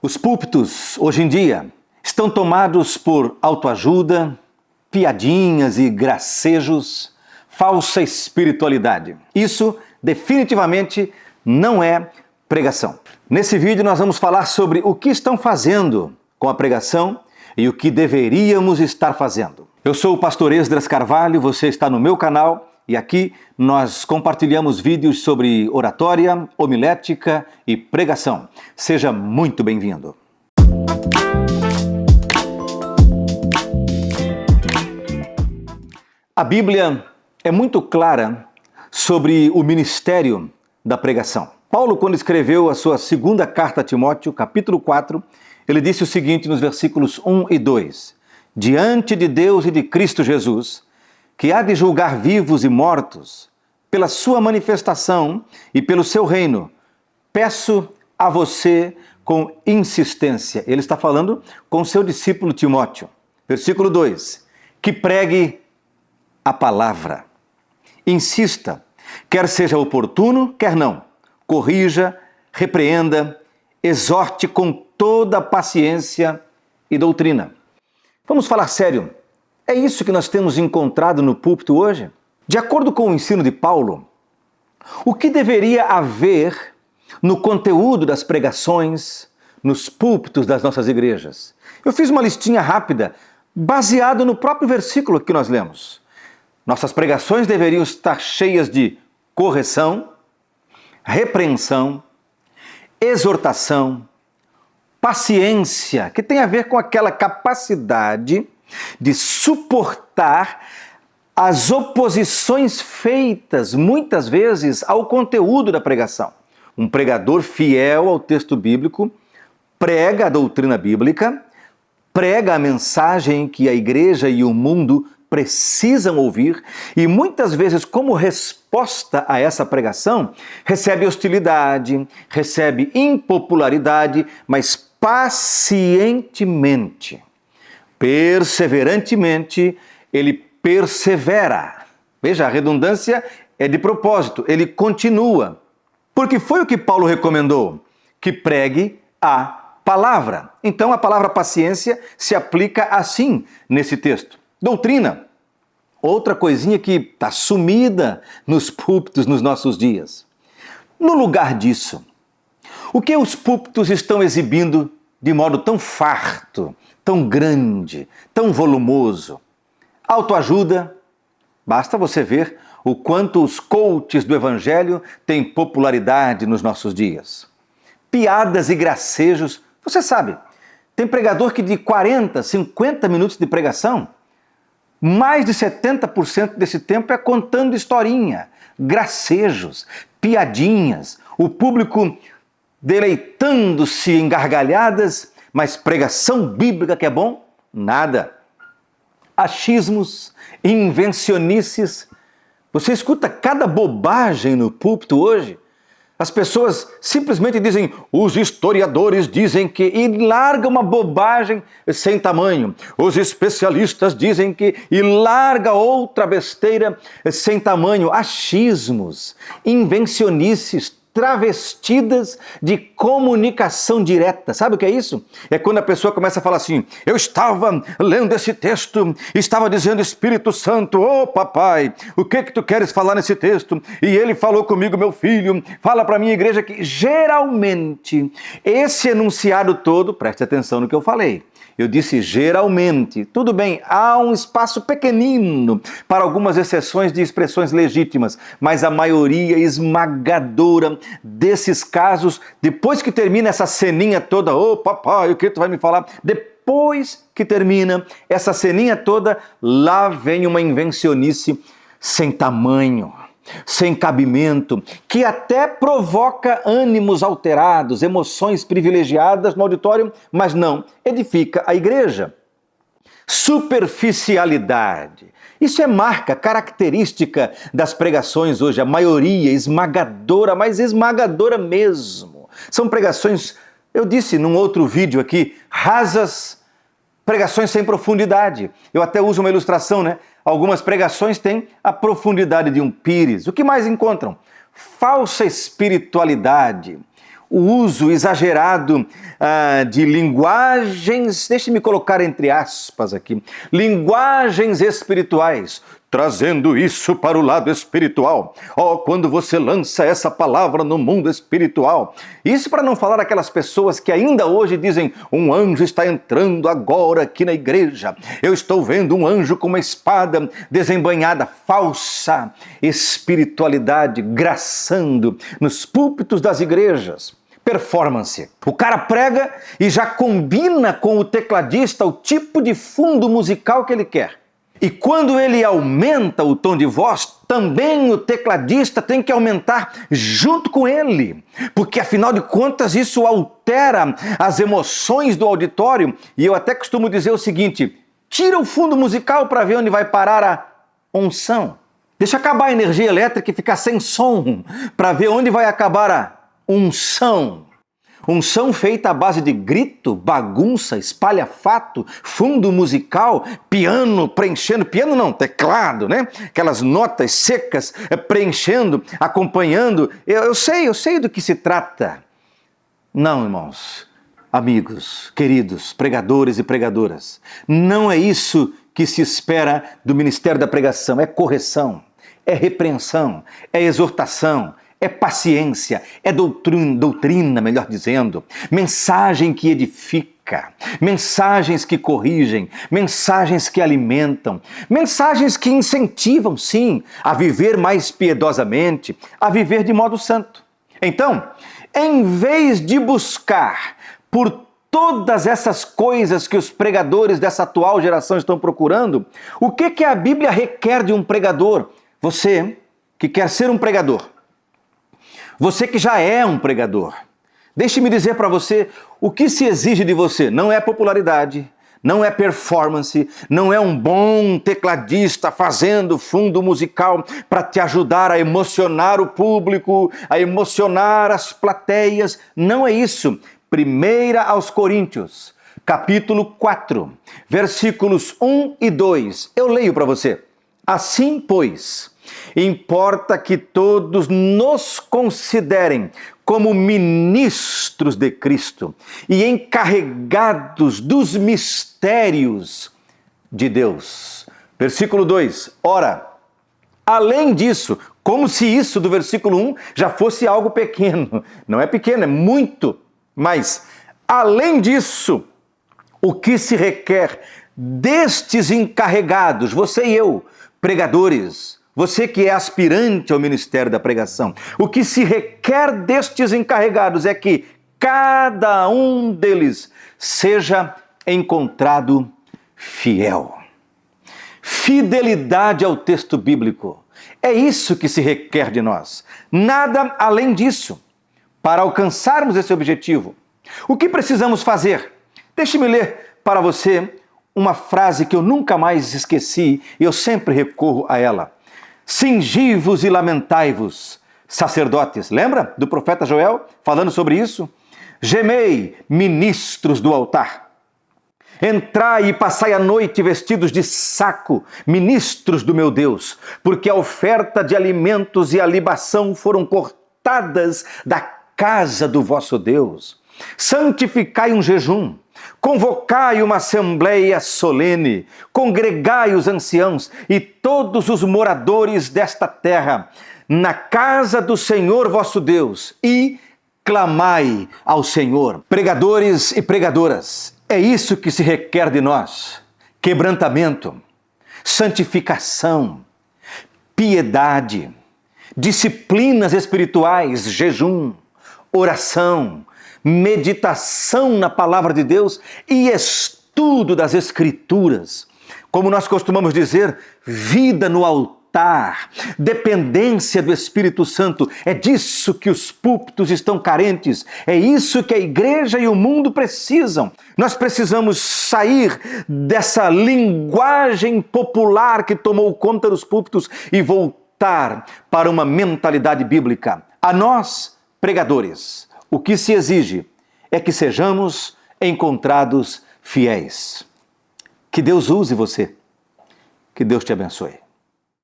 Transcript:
Os púlpitos, hoje em dia, estão tomados por autoajuda, piadinhas e gracejos, falsa espiritualidade. Isso definitivamente não é pregação. Nesse vídeo nós vamos falar sobre o que estão fazendo com a pregação e o que deveríamos estar fazendo. Eu sou o pastor Esdras Carvalho, você está no meu canal e aqui nós compartilhamos vídeos sobre oratória, homilética e pregação. Seja muito bem-vindo. A Bíblia é muito clara sobre o ministério da pregação. Paulo, quando escreveu a sua segunda carta a Timóteo, capítulo 4, ele disse o seguinte nos versículos 1 e 2: Diante de Deus e de Cristo Jesus, que há de julgar vivos e mortos, pela sua manifestação e pelo seu reino, peço a você com insistência. Ele está falando com seu discípulo Timóteo. Versículo 2: que pregue a palavra. Insista, quer seja oportuno, quer não. Corrija, repreenda, exorte com toda paciência e doutrina. Vamos falar sério. É isso que nós temos encontrado no púlpito hoje? De acordo com o ensino de Paulo, o que deveria haver no conteúdo das pregações, nos púlpitos das nossas igrejas? Eu fiz uma listinha rápida, baseado no próprio versículo que nós lemos. Nossas pregações deveriam estar cheias de correção, repreensão, exortação, paciência, que tem a ver com aquela capacidade de suportar as oposições feitas, muitas vezes, ao conteúdo da pregação. Um pregador fiel ao texto bíblico prega a doutrina bíblica, prega a mensagem que a igreja e o mundo precisam ouvir e muitas vezes, como resposta a essa pregação, recebe hostilidade, recebe impopularidade, mas pacientemente, perseverantemente, ele persevera. Veja, a redundância é de propósito, ele continua. Porque foi o que Paulo recomendou, que pregue a palavra. Então a palavra paciência se aplica assim nesse texto. Doutrina, outra coisinha que está sumida nos púlpitos nos nossos dias. No lugar disso, o que os púlpitos estão exibindo de modo tão farto, tão grande, tão volumoso? Autoajuda. Basta você ver o quanto os coaches do Evangelho têm popularidade nos nossos dias. Piadas e gracejos. Você sabe, tem pregador que de 40, 50 minutos de pregação, mais de 70% desse tempo é contando historinha, gracejos, piadinhas, o público deleitando-se em gargalhadas, mas pregação bíblica que é bom? Nada. Achismos, invencionices. Você escuta cada bobagem no púlpito hoje. As pessoas simplesmente dizem, os historiadores dizem que, e larga uma bobagem sem tamanho. Os especialistas dizem que, e larga outra besteira sem tamanho. Achismos, invencionices, travestidas de comunicação direta. Sabe o que é isso? É quando a pessoa começa a falar assim, eu estava lendo esse texto, estava dizendo, Espírito Santo, ô papai, o que tu queres falar nesse texto? E ele falou comigo, meu filho, fala para a minha igreja que geralmente esse enunciado todo, preste atenção no que eu falei, eu disse geralmente, tudo bem, há um espaço pequenino para algumas exceções de expressões legítimas, mas a maioria esmagadora desses casos, depois que termina essa ceninha toda, ô papai, o que tu vai me falar? Depois que termina essa ceninha toda, lá vem uma invencionice sem tamanho, sem cabimento, que até provoca ânimos alterados, emoções privilegiadas no auditório, mas não edifica a igreja. Superficialidade. Isso é marca, característica das pregações hoje, a maioria esmagadora, mas esmagadora mesmo. São pregações, eu disse num outro vídeo aqui, rasas, pregações sem profundidade. Eu até uso uma ilustração, né? Algumas pregações têm a profundidade de um pires. O que mais encontram? Falsa espiritualidade, o uso exagerado de linguagens, deixe-me colocar entre aspas aqui, linguagens espirituais, trazendo isso para o lado espiritual. Quando você lança essa palavra no mundo espiritual. Isso para não falar aquelas pessoas que ainda hoje dizem, um anjo está entrando agora aqui na igreja. Eu estou vendo um anjo com uma espada desembainhada. Falsa espiritualidade graçando nos púlpitos das igrejas. Performance. O cara prega e já combina com o tecladista o tipo de fundo musical que ele quer. E quando ele aumenta o tom de voz, também o tecladista tem que aumentar junto com ele. Porque, afinal de contas, isso altera as emoções do auditório. E eu até costumo dizer o seguinte, tira o fundo musical para ver onde vai parar a unção. Deixa acabar a energia elétrica e ficar sem som, para ver onde vai acabar a unção. Unção feita à base de grito, bagunça, espalhafato, fundo musical, piano preenchendo, piano não, teclado, né? Aquelas notas secas preenchendo, acompanhando. Eu sei do que se trata. Não, irmãos, amigos, queridos, pregadores e pregadoras, não é isso que se espera do ministério da pregação. É correção, é repreensão, é exortação, é paciência, é doutrina, melhor dizendo, mensagem que edifica, mensagens que corrigem, mensagens que alimentam, mensagens que incentivam, sim, a viver mais piedosamente, a viver de modo santo. Então, em vez de buscar por todas essas coisas que os pregadores dessa atual geração estão procurando, o que a Bíblia requer de um pregador? Você que quer ser um pregador, você que já é um pregador, deixe-me dizer para você o que se exige de você. Não é popularidade, não é performance, não é um bom tecladista fazendo fundo musical para te ajudar a emocionar o público, a emocionar as plateias. Não é isso. 1 aos Coríntios, capítulo 4, versículos 1 e 2. Eu leio para você. Assim, pois, importa que todos nos considerem como ministros de Cristo e encarregados dos mistérios de Deus. Versículo 2. Ora, além disso, como se isso do versículo 1 já fosse algo pequeno. Não é pequeno, é muito. Mas, além disso, o que se requer destes encarregados, você e eu, pregadores, você que é aspirante ao ministério da pregação, o que se requer destes encarregados é que cada um deles seja encontrado fiel. Fidelidade ao texto bíblico. É isso que se requer de nós. Nada além disso. Para alcançarmos esse objetivo, o que precisamos fazer? Deixe-me ler para você uma frase que eu nunca mais esqueci e eu sempre recorro a ela. Cingi-vos e lamentai-vos, sacerdotes. Lembra do profeta Joel falando sobre isso? Gemei, ministros do altar. Entrai e passai a noite vestidos de saco, ministros do meu Deus, porque a oferta de alimentos e a libação foram cortadas da casa do vosso Deus. Santificai um jejum, convocai uma assembleia solene, congregai os anciãos e todos os moradores desta terra na casa do Senhor vosso Deus e clamai ao Senhor. Pregadores e pregadoras, é isso que se requer de nós: quebrantamento, santificação, piedade, disciplinas espirituais, jejum, oração, meditação na palavra de Deus e estudo das Escrituras. Como nós costumamos dizer, vida no altar, dependência do Espírito Santo. É disso que os púlpitos estão carentes. É isso que a igreja e o mundo precisam. Nós precisamos sair dessa linguagem popular que tomou conta dos púlpitos e voltar para uma mentalidade bíblica. A nós, pregadores, o que se exige é que sejamos encontrados fiéis. Que Deus use você. Que Deus te abençoe.